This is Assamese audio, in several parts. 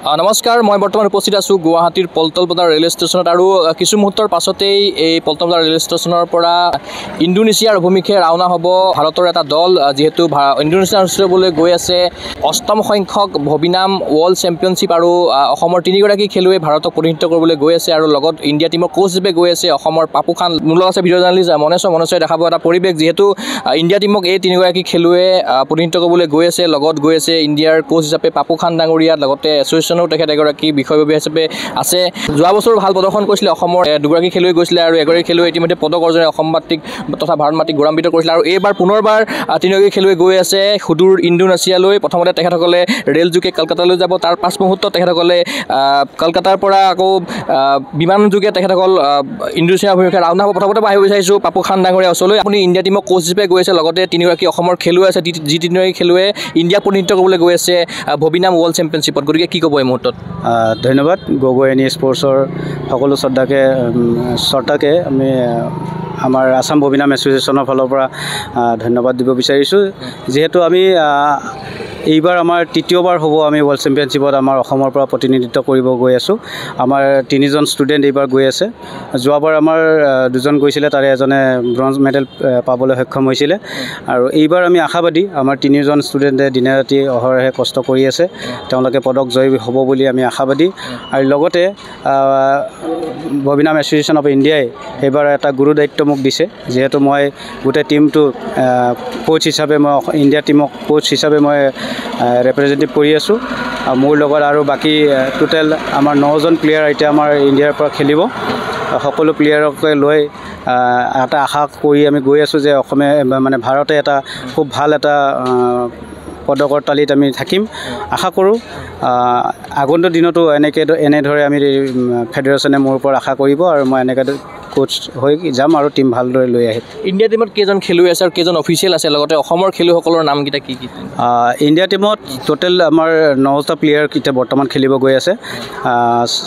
নমস্কাৰ, মই বৰ্তমান উপস্থিত আছোঁ গুৱাহাটীৰ পল্টন বজাৰ ৰেল ষ্টেচনত আৰু কিছু মুহূৰ্তৰ পাছতেই এই পল্টন বজাৰ ৰেল ষ্টেচনৰ পৰা ইণ্ডোনেছিয়াৰ অভিমুখে ৰাওনা হ'ব ভাৰতৰ এটা দল, যিহেতু ইণ্ডোনেছিয়া অনুষ্ঠিত গৈ আছে ৮ম সংখ্যক ভবিনাম ৱৰ্ল্ড চেম্পিয়নশ্বিপ আৰু অসমৰ ৩গৰাকী খেলুৱৈ ভাৰতক প্ৰতিনিধিত্ব কৰিবলৈ গৈ আছে আৰু লগত ইণ্ডিয়া টীমৰ কোচ হিচাপে গৈ আছে অসমৰ পাপু খান। মোৰ লগত আছে ভিডিঅ' জাৰ্নেলিষ্ট মনেশই দেখাব এটা পৰিৱেশ, যিহেতু ইণ্ডিয়া টীমক এই ৩গৰাকী খেলুৱৈয়ে প্ৰতিনিধিত্ব কৰিবলৈ গৈ আছে, লগত গৈ আছে ইণ্ডিয়াৰ কোচ হিচাপে পাপু খান ডাঙৰীয়া, লগতে এছ'চিয়েশ্যনৰ তেখেত এগৰাকী বিষয়ববীয়া হিচাপে আছে। যোৱা বছৰ ভাল প্ৰদৰ্শন কৰিছিলে অসমৰ দুগৰাকী খেলুৱৈ গৈছিলে আৰু এগৰাকী খেলুৱৈ ইতিমধ্যে পদক অৰ্জনে অসম মাতৃক তথা ভাৰত মাতৃক গৌৰৱান্বিত কৰিছিলে আৰু এইবাৰ পুনৰবাৰ ৩গৰাকী খেলুৱৈ গৈ আছে সুদূৰ ইণ্ডোনেছিয়ালৈ। প্ৰথমতে তেখেতসকলে ৰেলযোগে কলকাতালৈ যাব, তাৰ পাছ মুহূৰ্তত তেখেতসকলে কলকাতাৰ পৰা আকৌ বিমানযোগে তেখেতসকল ইণ্ডোনেছিয়াৰ অভিমুখে ৰাওনা হ'ব। প্ৰথমতে মই আহিব বিচাৰিছোঁ পাপু খান ডাঙৰীয়া ওচৰলৈ। আপুনি ইণ্ডিয়া টীমৰ কোচ হিচাপে গৈ আছে, লগতে ৩গৰাকী অসমৰ খেলুৱৈ আছে, যি ৩গৰাকী খেলুৱৈয়ে ইণ্ডিয়াক প্ৰতিনিধিত্ব কৰিবলৈ গৈ আছে ভবিনাম ৱৰ্ল্ড চেম্পিয়নশ্বিপত। গতিকে কি ক'ব এই মুহূৰ্তত? ধন্যবাদ। গগৈ এনি স্পৰ্টছৰ সকলো শ্ৰদ্ধাকে আমি আমাৰ আসাম ভবিনাম এছ'চিয়েশ্যনৰ ফালৰ পৰা ধন্যবাদ দিব বিচাৰিছোঁ, যিহেতু আমি এইবাৰ আমাৰ তৃতীয়বাৰ হ'ব আমি ৱৰ্ল্ড চেম্পিয়নশ্বিপত আমাৰ অসমৰ পৰা প্ৰতিনিধিত্ব কৰিব গৈ আছোঁ। আমাৰ 3জন ষ্টুডেণ্ট এইবাৰ গৈ আছে। যোৱাবাৰ আমাৰ 2জন গৈছিলে, তাৰে এজনে ব্ৰঞ্জ মেডেল পাবলৈ সক্ষম হৈছিলে আৰু এইবাৰ আমি আশাবাদী আমাৰ 3জন ষ্টুডেণ্টে দিনে ৰাতি অহৰহে কষ্ট কৰি আছে, তেওঁলোকে পদক জয়ী হ'ব বুলি আমি আশাবাদী। আৰু লগতে ভবিনাম এছ'চিয়েশ্যন অফ ইণ্ডিয়াই এইবাৰ এটা গুৰু দায়িত্ব মোক দিছে, যিহেতু মই গোটেই টীমটো কোচ হিচাপে মই ইণ্ডিয়া টীমক কোচ হিচাপে মই ৰিপ্ৰেজেণ্টেটিভ কৰি আছোঁ। মোৰ লগত আৰু বাকী টোটেল আমাৰ 9জন প্লেয়াৰ এতিয়া আমাৰ ইণ্ডিয়াৰ পৰা খেলিব। সকলো প্লেয়াৰকে লৈ এটা আশা কৰি আমি গৈ আছোঁ যে ভাৰতে এটা খুব ভাল এটা পদকৰ তালিত আমি থাকিম। আশা কৰোঁ আগন্তুক দিনতো এনেদৰে আমি ফেডাৰেশ্যনে মোৰ ওপৰত আশা কৰিব আৰু মই এনেকৈ কোচ হৈ যাম আৰু টীম ভালদৰে লৈ আহিম। ইণ্ডিয়া টীমত কেইজন খেলুৱৈ আছে আৰু কেইজন অফিচিয়েল আছে, লগতে অসমৰ খেলুৱৈসকলৰ নামকেইটা কি কি? ইণ্ডিয়া টীমত টোটেল আমাৰ 9টা প্লেয়াৰ এতিয়া বৰ্তমান খেলিব গৈ আছে।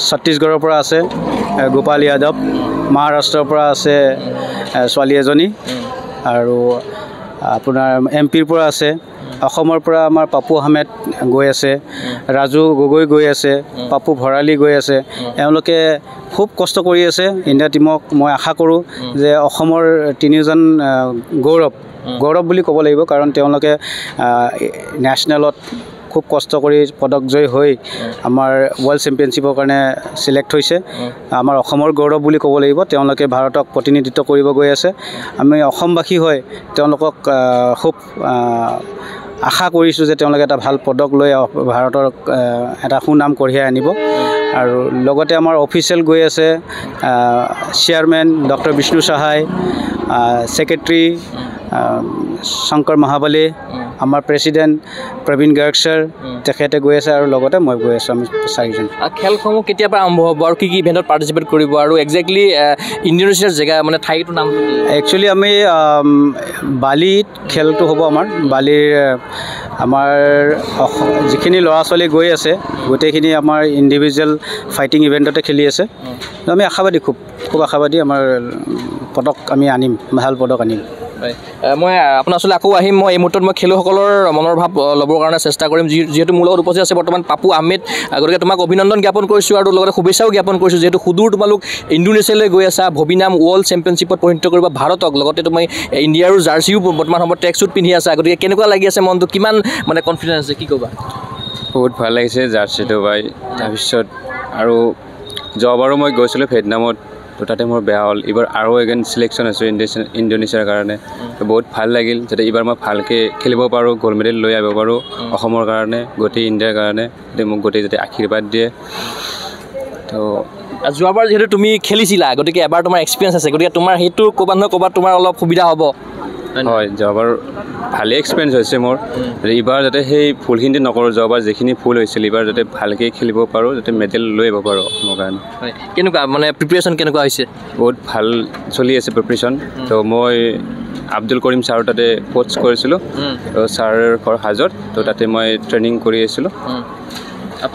ছত্তীশগড়ৰ পৰা আছে গোপাল যাদৱ, মহাৰাষ্ট্ৰৰ পৰা আছে ছোৱালী এজনী, আৰু আপোনাৰ MP ৰ পৰা আছে, অসমৰ পৰা আমাৰ পাপু আহমেদ গৈ আছে, ৰাজু গগৈ গৈ আছে, পাপু ভৰালী গৈ আছে। এওঁলোকে খুব কষ্ট কৰি আছে ইণ্ডিয়া টীমক। মই আশা কৰোঁ যে অসমৰ 3জন গৌৰৱ বুলি ক'ব লাগিব, কাৰণ তেওঁলোকে নেশ্যনেলত খুব কষ্ট কৰি পদক জয়ী হৈ আমাৰ ৱৰ্ল্ড চেম্পিয়নশ্বিপৰ কাৰণে চিলেক্ট হৈছে। আমাৰ অসমৰ গৌৰৱ বুলি ক'ব লাগিব। তেওঁলোকে ভাৰতক প্ৰতিনিধিত্ব কৰিব গৈ আছে। আমি অসমবাসী হৈ তেওঁলোকক খুব আশা কৰিছোঁ যে তেওঁলোকে এটা ভাল পদক লৈ ভাৰতৰ এটা সুনাম কঢ়িয়াই আনিব। আৰু লগতে আমাৰ অফিচিয়েল গৈ আছে চেয়াৰমেন ডক্টৰ বিষ্ণু সাহাই, ছেক্ৰেটাৰী শংকৰ মহাবালী, আমাৰ প্ৰেছিডেণ্ট প্ৰবীণ গাৰ্গ ছাৰ, তেখেতে গৈ আছে আৰু লগতে মই গৈ আছোঁ। আমি 4জন। খেলসমূহ কেতিয়াৰ পৰা আৰম্ভ হ'ব আৰু কি কি ইভেণ্টত পাৰ্টিচিপেট কৰিব আৰু একজেক্টলি ইণ্ডোনেছিয়াৰ জেগা ঠাইটোৰ নাম? একচুৱেলি আমি বালিত খেলটো হ'ব আমাৰ বালিৰ। আমাৰ যিখিনি ল'ৰা ছোৱালী গৈ আছে গোটেইখিনি আমাৰ ইণ্ডিভিজুৱেল ফাইটিং ইভেণ্টতে খেলি আছে। আমি আশাবাদী, খুব আশাবাদী আমাৰ পদক আমি আনিম, ভাল পদক আনিম। মই আপোনাৰ ওচৰলৈ আকৌ আহিম। মই এই মুহূৰ্তত মই খেলুৱৈসকলৰ মনৰ ভাৱ ল'বৰ কাৰণে চেষ্টা কৰিম, যিহেতু মোৰ লগত উপস্থিত আছে বৰ্তমান পাপু আহমেদ। গতিকে তোমাক অভিনন্দন জ্ঞাপন কৰিছোঁ আৰু লগতে শুভেচ্ছাও জ্ঞাপন কৰিছোঁ, যিহেতু সুদূৰ তোমালোক ইণ্ডোনেছিয়ালৈ গৈ আছা ভবিনাম ৱৰ্ল্ড চেম্পিয়নশ্বিপত প্ৰতিনিধিত্ব কৰিব ভাৰতক। লগতে তুমি ইণ্ডিয়াৰো জাৰ্চিও বৰ্তমান সময়ত ট্ৰেক শ্বুট পিন্ধি আছা। গতিকে কেনেকুৱা লাগি আছে মনটো, কিমান কনফিডেঞ্চ আছে, কি ক'বা? বহুত ভাল লাগিছে জাৰ্চিটো পাই। তাৰপিছত আৰু যোৱাবাৰো মই গৈছিলোঁ ভিয়েটনামত, তো তাতে মোৰ বেয়া হ'ল। এইবাৰ আৰু এগেইন চিলেকশ্যন আছোঁ ইণ্ডোনেছিয়াৰ কাৰণে। বহুত ভাল লাগিল যাতে এইবাৰ মই ভালকৈ খেলিব পাৰোঁ, গ'ল্ড মেডেল লৈ আহিব পাৰোঁ অসমৰ কাৰণে, গোটেই ইণ্ডিয়াৰ কাৰণে, মোক গোটেই যাতে আশীৰ্বাদ দিয়ে। তো যোৱাবাৰ যিহেতু তুমি খেলিছিলা, গতিকে এবাৰ তোমাৰ এক্সপিৰিয়েঞ্চ আছে, গতিকে তোমাৰ সেইটো ক'ৰবাত নহয় ক'ৰবাত তোমাৰ অলপ সুবিধা হ'ব। হয়, যোৱাবাৰ ভালেই এক্সপিৰিয়েঞ্চ হৈছে মোৰ। এইবাৰ যাতে সেই ভুলখিনি নকৰোঁ, যোৱাবাৰ যিখিনি ভুল হৈছিল এইবাৰ যাতে ভালকৈ খেলিব পাৰোঁ, যাতে মেডেল লৈ আহিব পাৰোঁ অসমৰ কাৰণে। হয়, কেনেকুৱা প্ৰিপেৰেশ্যন কেনেকুৱা হৈছে? বহুত ভাল চলি আছে প্ৰিপেৰেশ্যন। তো মই আব্দুল কৰিম ছাৰৰ তাতে কোচ কৰিছিলোঁ, তো ছাৰৰ ঘৰ হাজোত, তো তাতে মই ট্ৰেইনিং কৰি আছিলোঁ।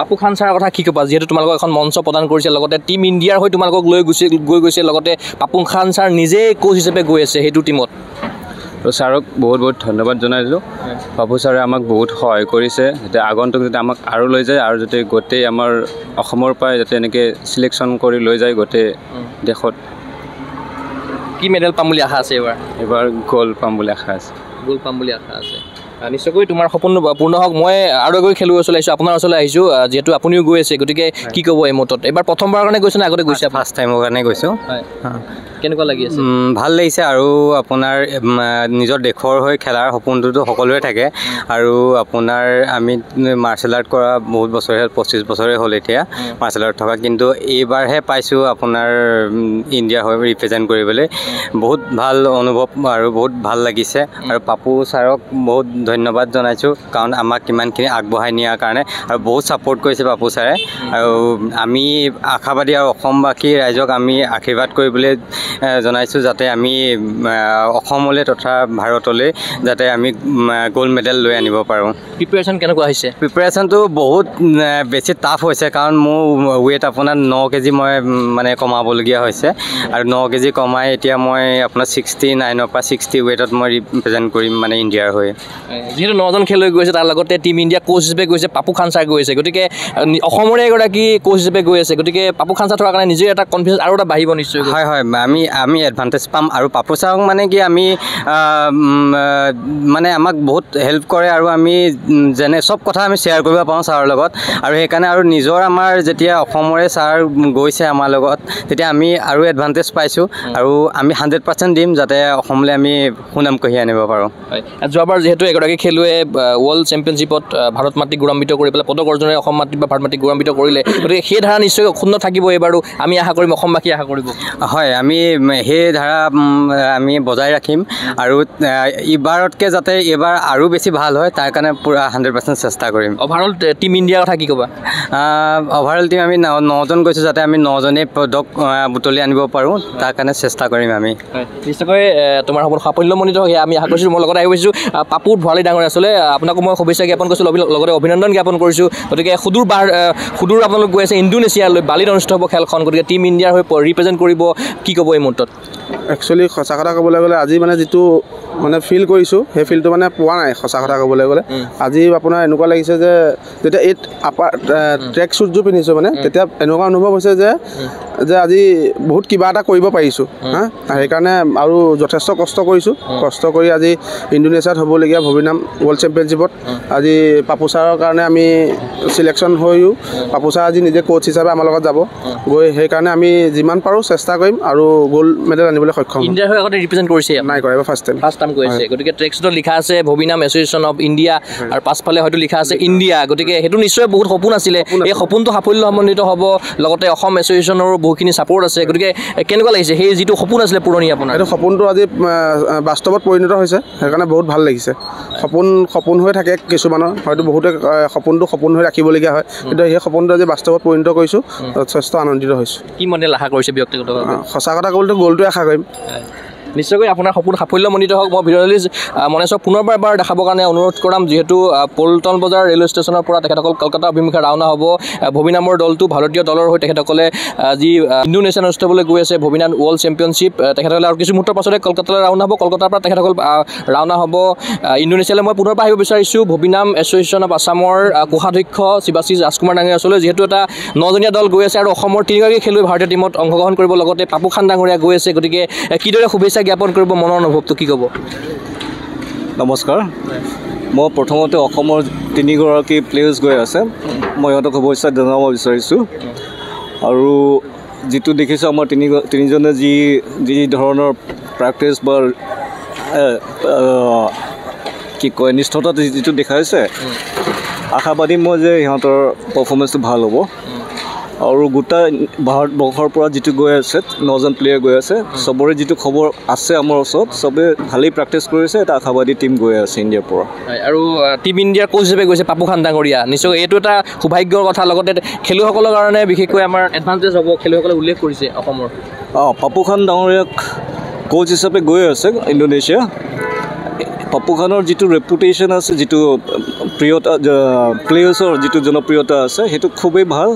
পাপু খান ছাৰৰ কথা কি ক'বা, যিহেতু তোমালোকক এখন মঞ্চ প্ৰদান কৰিছে, লগতে টীম ইণ্ডিয়াৰ হৈ তোমালোকক লৈ গৈছে, লগতে পাপু খান ছাৰ নিজেই কোচ হিচাপে গৈ আছে সেইটো টীমত? তো ছাৰক বহুত বহুত ধন্যবাদ জনাইছোঁ পাপু ছাৰে আমাক বহুত সহায় কৰিছে যাতে আগন্তুক যাতে আমাক আৰু লৈ যায় আৰু যাতে গোটেই আমাৰ অসমৰ পৰাই যাতে এনেকৈ চিলেকশ্যন কৰি লৈ যায় গোটেই দেশত কি মেডেল পাম বুলি আশা আছে এইবাৰ গ'ল্ড পাম বুলি আশা আছে গ'ল্ড পাম বুলি আশা আছে নিশ্চয়কৈ তোমাৰ সপোন পূৰ্ণ হওক মই আৰু এগৰাকী খেলুৱৈ ওচৰলৈ আহিছোঁ আপোনাৰ ওচৰলৈ আহিছোঁ যিহেতু আপুনিও গৈ আছে গতিকে কি ক'ব এই মুহূৰ্তত এইবাৰ প্ৰথমবাৰৰ কাৰণে গৈছে নে আগতে গৈছে ফাৰ্ষ্ট টাইমৰ কাৰণে গৈছোঁ কেনেকুৱা লাগি আছে ভাল লাগিছে আৰু আপোনাৰ নিজৰ দেশৰ হৈ খেলাৰ সপোনটোতো সকলোৰে থাকে আৰু আপোনাৰ আমি মাৰ্চেল আৰ্ট কৰা বহুত বছৰে 25 বছৰে হ'ল এতিয়া মাৰ্চেল আৰ্ট থকা কিন্তু এইবাৰহে পাইছোঁ আপোনাৰ ইণ্ডিয়া হৈ ৰিপ্ৰেজেণ্ট কৰিবলৈ বহুত ভাল অনুভৱ আৰু বহুত ভাল লাগিছে আৰু পাপু ছাৰক বহুত ধন্যবাদ জনাইছোঁ কাৰণ আমাক কিমানখিনি আগবঢ়াই নিয়াৰ কাৰণে আৰু বহুত ছাপোৰ্ট কৰিছে পাপু ছাৰে আৰু আমি আশাবাদী আৰু অসমবাসী ৰাইজক আমি আশীৰ্বাদ কৰিবলৈ জনাইছোঁ যাতে আমি অসমলৈ তথা ভাৰতলৈ যাতে আমি গোল্ড মেডেল লৈ আনিব পাৰোঁ প্ৰিপেৰেশ্যন কেনেকুৱা হৈছে প্ৰিপেৰেশ্যনটো বহুত বেছি টাফ হৈছে কাৰণ মোৰ ৱেইট আপোনাৰ 9 কেজি মই মানে কমাবলগীয়া হৈছে আৰু 9 কেজি কমাই এতিয়া মই আপোনাৰ 69ৰ পৰা 60 ৱেইটত মই ৰিপ্ৰেজেণ্ট কৰিম মানে ইণ্ডিয়াৰ হৈ যিহেতু 9জন খেলুৱৈ গৈছে তাৰ লগতে টীম ইণ্ডিয়া কোচ হিচাপে গৈছে পাপু খান ছাৰ গৈছে গতিকে অসমৰে এগৰাকী কোচ হিচাপে গৈ আছে গতিকে পাপু খান ছাৰ থকাৰ কাৰণে নিজে এটা কনফিডেঞ্চ আৰু এটা বাঢ়িব নিশ্চয় হয় হয় আমি এডভান্টেজ পাম আৰু পাপু ছাৰক মানে কি আমি মানে আমাক বহুত হেল্প কৰে আৰু আমি যেনে সব কথা আমি শ্বেয়াৰ কৰিব পাৰোঁ ছাৰৰ লগত আৰু সেইকাৰণে আৰু নিজৰ আমাৰ যেতিয়া অসমৰে ছাৰ গৈছে আমাৰ লগত তেতিয়া আমি আৰু এডভান্টেজ পাইছোঁ আৰু আমি 100% দিম যাতে অসমলৈ আমি সুনাম কঢ়িয়াই আনিব পাৰোঁ যোৱাবাৰ যিহেতু এগৰাকী খেলুৱৈয়ে ৱৰ্ল্ড চেম্পিয়নশ্বিপত ভাৰত মাতৃক গৌৰৱান্বিত কৰি পেলাই পদক অৰ্জনেৰে অসম মাতৃক বা ভাৰত মাতৃক গৌৰৱান্বিত কৰিলে গতিকে সেই ধাৰা নিশ্চয় অক্ষুণ্ণ থাকিব এইবাৰো আমি আশা কৰিম অসমবাসী আশা কৰিব হয় আমি সেই ধাৰা আমি বজাই ৰাখিম আৰু এইবাৰতকৈ যাতে এইবাৰ আৰু বেছি ভাল হয় তাৰ কাৰণে পূৰা 100% চেষ্টা কৰিম অভাৰঅল টীম ইণ্ডিয়াৰ কথা কি ক'বা অভাৰঅল টীম আমি 9জন গৈছোঁ যাতে আমি 9জনেই পদক বুটলি আনিব পাৰোঁ তাৰ কাৰণে চেষ্টা কৰিম আমি নিশ্চয়কৈ তোমাৰ সপোন সাফল্যমণ্ডিত হয় আমি আশা কৰিছোঁ মোৰ লগত আহি গৈছোঁ পাপু ভৰালী ডাঙৰ আচলতে আপোনাকো মই শুভেচ্ছা জ্ঞাপন কৰিছোঁ লগতে অভিনন্দন জ্ঞাপন কৰিছোঁ গতিকে সুদূৰ আপোনালোক গৈ আছে ইণ্ডোনেছিয়ালৈ বালিত অনুষ্ঠিত হ'ব খেলখন গতিকে টীম ইণ্ডিয়াৰ হৈ ৰিপ্ৰেজেণ্ট কৰিব কি ক'ব এই মুহূৰ্তত একচুৱেলি সঁচা কথা ক'বলৈ গ'লে আজি মানে যিটো মানে ফিল কৰিছোঁ সেই ফিলটো মানে পোৱা নাই সঁচা কথা ক'বলৈ গ'লে আজি আপোনাৰ এনেকুৱা লাগিছে যে যেতিয়া এই আপাৰ ট্ৰেক শ্বুটযোৰ পিন্ধিছোঁ মানে তেতিয়া এনেকুৱা অনুভৱ হৈছে যে আজি বহুত কিবা এটা কৰিব পাৰিছোঁ সেইকাৰণে আৰু যথেষ্ট কষ্ট কৰিছোঁ কষ্ট কৰি আজি ইণ্ডোনেছিয়াত হ'বলগীয়া ভবিনাম ৱৰ্ল্ড চেম্পিয়নশ্বিপত আজি পাপু ছাৰৰ কাৰণে আমি চিলেকশ্যন হৈও পাপু ছাৰ আজি নিজে কোচ হিচাপে আমাৰ লগত যাব গৈ সেইকাৰণে আমি যিমান পাৰোঁ চেষ্টা কৰিম আৰু গ'ল্ড মেডেল আনিবলৈ সক্ষম ইণ্ডিয়াৰ হৈ আগতে ৰিপ্ৰেজেণ্ট কৰিছে নাই কৰা এইবাৰ ফাৰ্ষ্ট টাইম কৰিছে গতিকে ট্ৰেক শ্বুটত লিখা আছে ভবিনাম এছ'চিয়েশ্যন অফ ইণ্ডিয়া আৰু পাছফালে হয়তো লিখা আছে ইণ্ডিয়া গতিকে সেইটো নিশ্চয় বহুত সপোন আছিলে এই সপোনটো সাফল্যমণ্ডিত হ'ব লগতে অসম এছ'চিয়েশ্যনৰো বহুখিনি ছাপোৰ্ট আছে গতিকে কেনেকুৱা লাগিছে সেই যিটো সপোন আছিলে পুৰণি আপোনাৰ এইটো সপোনটো আজি বাস্তৱত পৰিণত হৈছে সেইকাৰণে বহুত ভাল লাগিছে সপোন হৈ থাকে কিছুমানৰ হয়তো বহুতে সপোনটো সপোন হৈ ৰাখিবলগীয়া হয় কিন্তু সেই সপোনটো আজি বাস্তৱত পৰিণত কৰিছোঁ যথেষ্ট আনন্দিত হৈছোঁ কি মডেল আশা কৰিছে ব্যক্তিগতভাৱে সঁচা কথা ক'বলৈ গ'লটোৱে আশা কৰিম নিশ্চয়কৈ আপোনাৰ সপোন সাফল্যমণ্ডিত হওক মই ভিডিঅ' ৰিলিজ মনেশক পুনৰবাৰ এবাৰ দেখাবৰ কাৰণে অনুৰোধ কৰাম যিহেতু পল্টন বজাৰ ৰেলৱে ষ্টেচনৰ পৰা তেখেতসকল কলকাতা অভিমুখে ৰাওনা হ'ব ভবিনামৰ দলটো ভাৰতীয় দলৰ হৈ তেখেতসকলে যি ইণ্ডোনেছিয়ান অনুষ্ঠিত হ'বলৈ গৈ আছে ভবিনাম ৱৰ্ল্ড চেম্পিয়নশ্বিপ তেখেতসকলে আৰু কিছু মুহূৰ্তৰ পাছতে কলকাতালৈ ৰাওনা হ'ব কলকাতাৰ পৰা তেখেতসকল ৰাওনা হ'ব ইণ্ডোনেছিয়ালৈ মই পুনৰ পৰা আহিব বিচাৰিছোঁ ভবিনাম এছ'চিয়েশ্যন অফ আছামৰ কোষাধ্যক্ষ শিৱাশী ৰাজকুমাৰ ডাঙৰীয়া ওচৰলৈ যিহেতু এটা 9জনীয়া দল গৈ আছে আৰু অসমৰ 3গৰাকী খেলুৱৈ ভাৰতীয় টীমত অংশগ্ৰহণ কৰিব লগতে পাপু খান ডাঙৰীয়া গৈ আছে গতিকে কিদৰে শুভেচ্ছা জ্ঞাপন কৰিব মনৰ অনুভৱটো কি ক'ব নমস্কাৰ মই প্ৰথমতে অসমৰ 3গৰাকী প্লেয়াৰ্ছ গৈ আছে মই সিহঁতক শুভেচ্ছা জনাব বিচাৰিছোঁ আৰু যিটো দেখিছোঁ আমাৰ তিনিজনে যি ধৰণৰ প্ৰেক্টিছ বা কি কয় নিষ্ঠতা যিটো দেখাইছে আশাবাদী মই যে সিহঁতৰ পাৰফৰ্মেঞ্চটো ভাল হ'ব আৰু গোটেই ভাৰতবৰ্ষৰ পৰা যিটো গৈ আছে 9জন প্লেয়াৰ গৈ আছে চবৰে যিটো খবৰ আছে আমাৰ ওচৰত চবে ভালেই প্ৰেক্টিছ কৰিছে এটা আশাবাদী টীম গৈ আছে ইণ্ডিয়াৰ পৰা আৰু টীম ইণ্ডিয়াৰ কোচ হিচাপে গৈছে পাপু খান ডাঙৰীয়া নিশ্চয় এইটো এটা সৌভাগ্যৰ কথা লগতে খেলুৱৈসকলৰ কাৰণে বিশেষকৈ আমাৰ এডভান্টেজ হ'ব খেলুৱৈসকলে উল্লেখ কৰিছে অসমৰ পাপু খান ডাঙৰীয়াক কোচ হিচাপে গৈ আছে ইণ্ডোনেছিয়া পাপু খানৰ যিটো ৰেপুটেশ্যন আছে যিটো প্ৰিয়তা প্লেয়াৰ্ছৰ যিটো জনপ্ৰিয়তা আছে সেইটো খুবেই ভাল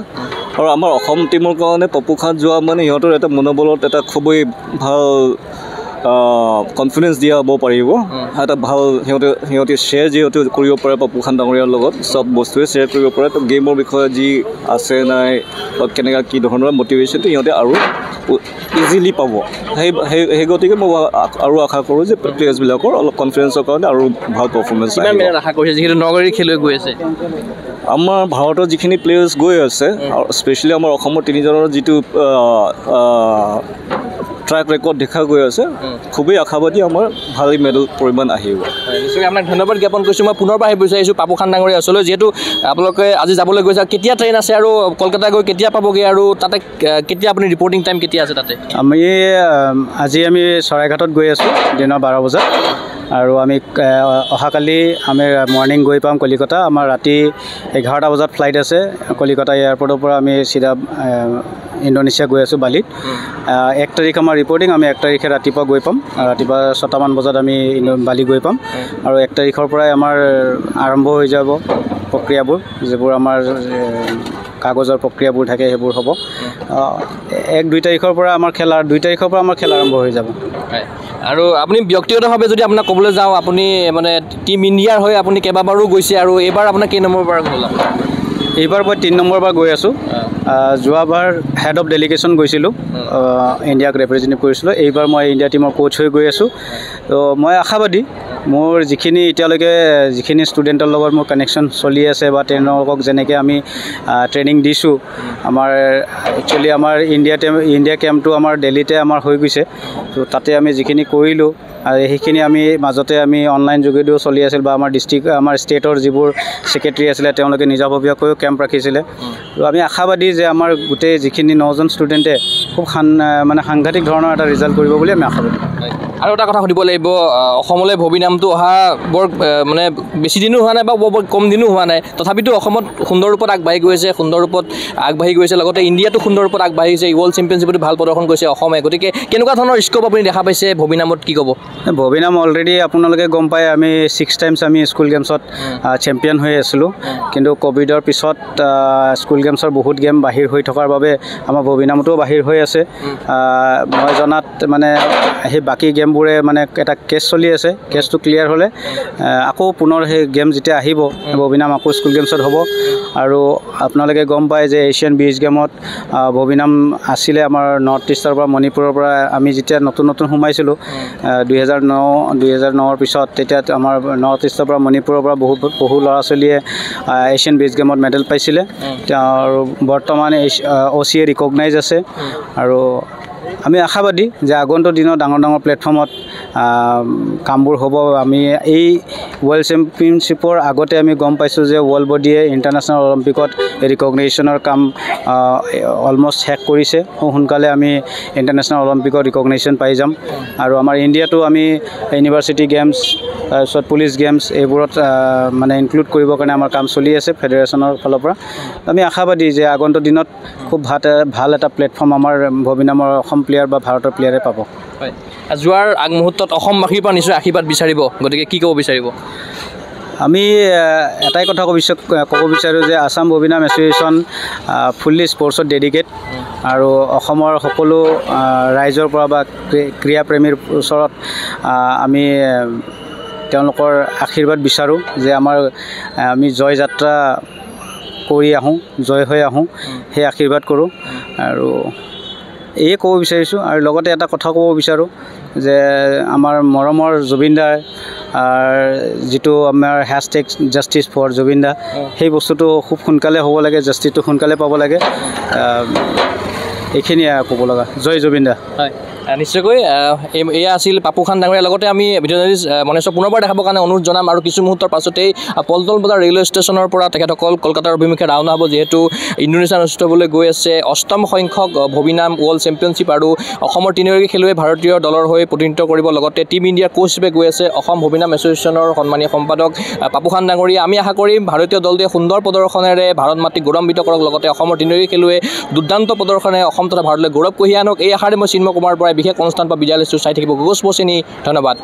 আৰু আমাৰ অসম টীমৰ কাৰণে পাপু খান যোৱা মানে সিহঁতৰ এটা মনোবলত এটা খুবেই ভাল কনফিডেঞ্চ দিয়াব পাৰিব এটা ভাল সিহঁতে শ্বেয়াৰ যিহেতু কৰিব পাৰে পাপুখান ডাঙৰীয়াৰ লগত চব বস্তুৱে শ্বেয়াৰ কৰিব পাৰে তো গেমৰ বিষয়ে যি আছে নাই বা কেনেকুৱা কি ধৰণৰ মটিভেশ্যনটো সিহঁতে আৰু ইজিলি পাব সেই গতিকে মই আৰু আশা কৰোঁ যে প্লেয়াৰ্ছবিলাকৰ অলপ কনফিডেঞ্চৰ কাৰণে আৰু ভাল পাৰফৰ্মেঞ্চ আশা কৰিছে যিহেতু নগৰীৰ খেলুৱৈ গৈ আছে আমাৰ ভাৰতৰ যিখিনি প্লেয়াৰ্ছ গৈ আছে আৰু স্পেচিয়েলি আমাৰ অসমৰ তিনিজনৰ যিটো ট্ৰেক ৰেকৰ্ড দেখা গৈ আছে খুবেই আশাবাদী আমাৰ ভাল মেডেল পৰিমাণ আহিব নিশ্চয় আপোনাক ধন্যবাদ জ্ঞাপন কৰিছোঁ মই পুনৰবাৰ আহিব বিচাৰিছোঁ পাপুখান ডাঙৰীয়া ওচৰলৈ যিহেতু আপোনালোকে আজি যাবলৈ গৈছে কেতিয়া ট্ৰেইন আছে আৰু কলকাতা গৈ কেতিয়া পাবগৈ আৰু তাতে কেতিয়া আপুনি ৰিপৰ্টিং টাইম কেতিয়া আছে তাতে আজি আমি চৰাইঘাটত গৈ আছোঁ দিনৰ 12 বজাত আৰু আমি অহাকালি আমি মৰ্ণিং গৈ পাম কলিকতা আমাৰ ৰাতি 11টা বজাত ফ্লাইট আছে কলিকতা এয়াৰপৰ্টৰ পৰা আমি চিধা ইণ্ডোনেছিয়া গৈ আছোঁ বালিত 1 তাৰিখ আমাৰ ৰিপৰ্টিং আমি 1 তাৰিখে ৰাতিপুৱা গৈ পাম ৰাতিপুৱা 6টামান বজাত আমি বালি গৈ পাম আৰু 1 তাৰিখৰ পৰাই আমাৰ আৰম্ভ হৈ যাব প্ৰক্ৰিয়াবোৰ যিবোৰ আমাৰ কাগজৰ প্ৰক্ৰিয়াবোৰ থাকে সেইবোৰ হ'ব 1-2 তাৰিখৰ পৰা আমাৰ খেলা 2 তাৰিখৰ পৰা আমাৰ খেলা আৰম্ভ হৈ যাব আৰু আপুনি ব্যক্তিগতভাৱে যদি আপোনাক ক'বলৈ যাওঁ আপুনি মানে টিম ইণ্ডিয়াৰ হৈ আপুনি কেইবাবাৰো গৈছে আৰু এইবাৰ আপোনাৰ কেই নম্বৰ বাৰ গ'ল এইবাৰ মই 3 নম্বৰ বাৰ গৈ আছোঁ যোৱাবাৰ হেড অফ ডেলিগেশ্যন গৈছিলোঁ ইণ্ডিয়াক ৰিপ্ৰেজেণ্ট কৰিছিলোঁ এইবাৰ মই ইণ্ডিয়া টিমৰ কোচ হৈ গৈ আছোঁ তো মই আশাবাদী মোৰ যিখিনি ষ্টুডেণ্টৰ লগত মোৰ কানেকশ্যন চলি আছে বা তেওঁলোকক যেনেকৈ আমি ট্ৰেইনিং দিছোঁ আমাৰ একচুৱেলি আমাৰ ইণ্ডিয়া কেম্পটো আমাৰ দিল্লীতে আমাৰ হৈ গৈছে তো তাতে আমি যিখিনি কৰিলোঁ আৰু সেইখিনি আমি মাজতে আমি অনলাইন যোগেদিও চলি আছিল বা আমাৰ ষ্টেটৰ যিবোৰ ছেক্ৰেটাৰী আছিলে তেওঁলোকে নিজাববীয়াকৈও কেম্প ৰাখিছিলে তো আমি আশাবাদী যে আমাৰ গোটেই যিখিনি 9জন ষ্টুডেণ্টে খুব সাংঘাতিক ধৰণৰ এটা ৰিজাল্ট কৰিব বুলি আমি আশাবাদী আৰু এটা কথা সুধিব লাগিব অসমলৈ ভবি নামটো অহা বৰ মানে বেছি দিনো হোৱা নাই বা বৰ কম দিনো হোৱা নাই তথাপিতো অসমত সুন্দৰ ৰূপত আগবাঢ়ি গৈছে লগতে ইণ্ডিয়াটো সুন্দৰ ৰূপত আগবাঢ়িছে ৱৰ্ল্ড চেম্পিয়নশ্বিপতো ভাল প্ৰদৰ্শন কৰিছে অসমে গতিকে কেনেকুৱা ধৰণৰ স্কোপ আপুনি দেখা পাইছে ভবি নামত কি ক'ব ভবি নাম অলৰেডি আপোনালোকে গম পায় আমি 6 টাইমছ আমি স্কুল গেমছত চেম্পিয়ন হৈ আছিলোঁ কিন্তু ক'ভিডৰ পিছত স্কুল গেমছৰ বহুত গেম বাহিৰ হৈ থকাৰ বাবে আমাৰ ভবি নামটোও বাহিৰ হৈ আছে মই জনাত মানে সেই বাকী গেমবোৰে মানে এটা কেছ চলি আছে কেছটো ক্লিয়াৰ হ'লে আকৌ পুনৰ সেই গেম যেতিয়া আহিব ভবি নাম আকৌ স্কুল গেমছত হ'ব আৰু আপোনালোকে গম পায় যে এছিয়ান বিচ গেমত ভবি নাম আছিলে আমাৰ নৰ্থ ইষ্টৰ পৰা মণিপুৰৰ পৰা আমি যেতিয়া নতুন সোমাইছিলোঁ 2009ৰ পিছত তেতিয়া আমাৰ নৰ্থ ইষ্টৰ পৰা মণিপুৰৰ পৰা বহু ল'ৰা ছোৱালীয়ে এছিয়ান বিচ গেমত মেডেল পাইছিলে আৰু বৰ্তমান OCA ৰিকগনাইজ আছে আৰু আমি আশাবাদী যে আগন্তুক দিনত ডাঙৰ প্লেটফৰ্মত কামবোৰ হ'ব আমি এই ৱৰ্ল্ড চেম্পিয়নশ্বিপৰ আগতে আমি গম পাইছোঁ যে ৱৰ্ল্ড বডিয়ে ইণ্টাৰনেশ্যনেল অলিম্পিকত ৰিকগনিশ্যনৰ কাম অলমষ্ট শেষ কৰিছে সোনকালে আমি ইণ্টাৰনেশ্যনেল অলিম্পিকত ৰিকগনিশ্যন পাই যাম আৰু আমাৰ ইণ্ডিয়াটো আমি ইউনিভাৰ্চিটি গেমছ তাৰপিছত পুলিচ গেমছ এইবোৰত মানে ইনক্লুড কৰিবৰ কাৰণে আমাৰ কাম চলি আছে ফেডাৰেশ্যনৰ ফালৰ পৰা আমি আশাবাদী যে আগন্তুক দিনত খুব ভাল এটা প্লেটফৰ্ম আমাৰ ভবি নামৰ অসম প্লেয়াৰ বা ভাৰতৰ প্লেয়াৰে পাব হয় যোৱাৰ আগমুহূৰ্তত অসমবাসীৰ পৰা নিশ্চয় আশীৰ্বাদ বিচাৰিব গতিকে কি ক'ব বিচাৰিব আমি এটাই কথা ক'ব বিচাৰোঁ যে আসাম ভবি নাম এছ'চিয়েশ্যন ফুল্লি স্পৰ্টছত ডেডিকেট আৰু অসমৰ সকলো ৰাইজৰ পৰা বা ক্ৰীড়াপ্ৰেমীৰ ওচৰত আমি তেওঁলোকৰ আশীৰ্বাদ বিচাৰোঁ যে আমি জয় যাত্ৰা কৰি আহোঁ জয় হৈ আহোঁ সেই আশীৰ্বাদ কৰোঁ আৰু এয়ে ক'ব বিচাৰিছোঁ আৰু লগতে এটা কথা ক'ব বিচাৰোঁ যে আমাৰ মৰমৰ জুবিনদাৰ যিটো আমাৰ হেছটেগ জাষ্টিছ ফৰ জুবিনদা সেই বস্তুটো খুব সোনকালে হ'ব লাগে জাষ্টিছটো সোনকালে পাব লাগে এইখিনিয়ে ক'ব লগা জয় জুবিনদা হয় নিশ্চয়কৈ এয়া আছিল পাপুখান ডাঙৰীয়াৰ লগতে আমি ভিডিঅ' জাৰ্নেলিষ্ট মনেশক পুনৰবাৰ দেখাবৰ কাৰণে অনুৰোধ জনাম আৰু কিছু মুহূৰ্তৰ পাছতেই পল্টন বজাৰ ৰেলৱে ষ্টেচনৰ পৰা তেখেতসকল কলকাতাৰ অভিমুখে ৰাওনা হ'ব যিহেতু ইণ্ডোনেছিয়াত অনুষ্ঠিত হ'বলৈ গৈ আছে 8ম সংখ্যক ভবি নাম ৱৰ্ল্ড চেম্পিয়নশ্বিপ আৰু অসমৰ তিনিগৰাকী খেলুৱৈ ভাৰতীয় দলৰ হৈ প্ৰতিনিধিত্ব কৰিব লগতে টীম ইণ্ডিয়াৰ কোচ হিচাপে গৈ আছে অসম ভবি নাম এছ'চিয়েশ্যনৰ সন্মানীয় সম্পাদক পাপুখান ডাঙৰীয়া আমি আশা কৰিম ভাৰতীয় দলটোৱে সুন্দৰ প্ৰদৰ্শনেৰে ভাৰত মাতৃক গৌৰৱান্বিত কৰক লগতে অসমৰ তিনিগৰাকী খেলুৱৈ দুৰ্দান্ত প্ৰদৰ্শনেৰে অসম তথা ভাৰতলৈ গৌৰৱ কঢ়িয়াই আনক এই আশাৰে মই চিন্ময় কুমাৰ পৰা বিশেষ অনুষ্ঠান পৰা বিদায় লৈছোঁ চাই থাকিব গগৈ স্পৰ্টছ ধন্যবাদ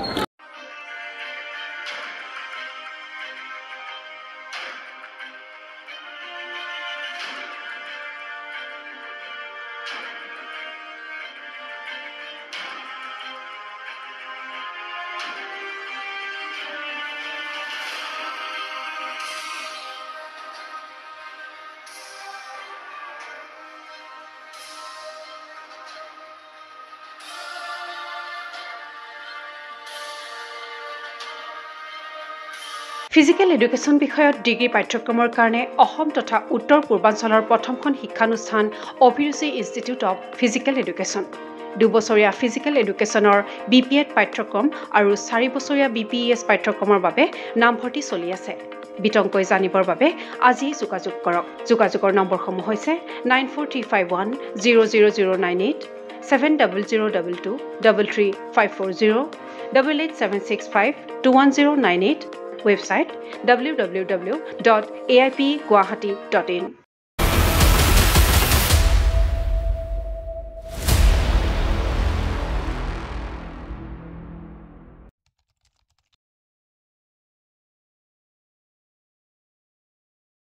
ফিজিকেল এডুকেশ্যন বিষয়ত ডিগ্ৰী পাঠ্যক্ৰমৰ কাৰণে অসম তথা উত্তৰ পূৰ্বাঞ্চলৰ প্ৰথমখন শিক্ষানুষ্ঠান অভিৰুচি ইনষ্টিটিউট অৱ ফিজিকেল এডুকেশ্যন 2 বছৰীয়া ফিজিকেল এডুকেশ্যনৰ BPEd পাঠ্যক্ৰম আৰু 4 বছৰীয়া BPES পাঠ্যক্ৰমৰ বাবে নামভৰ্তি চলি আছে বিতংকৈ জানিবৰ বাবে আজি যোগাযোগ কৰক যোগাযোগৰ নম্বৰসমূহ হৈছে 9435100098 7002 33540 88765 21098 website www.aipguwahati.in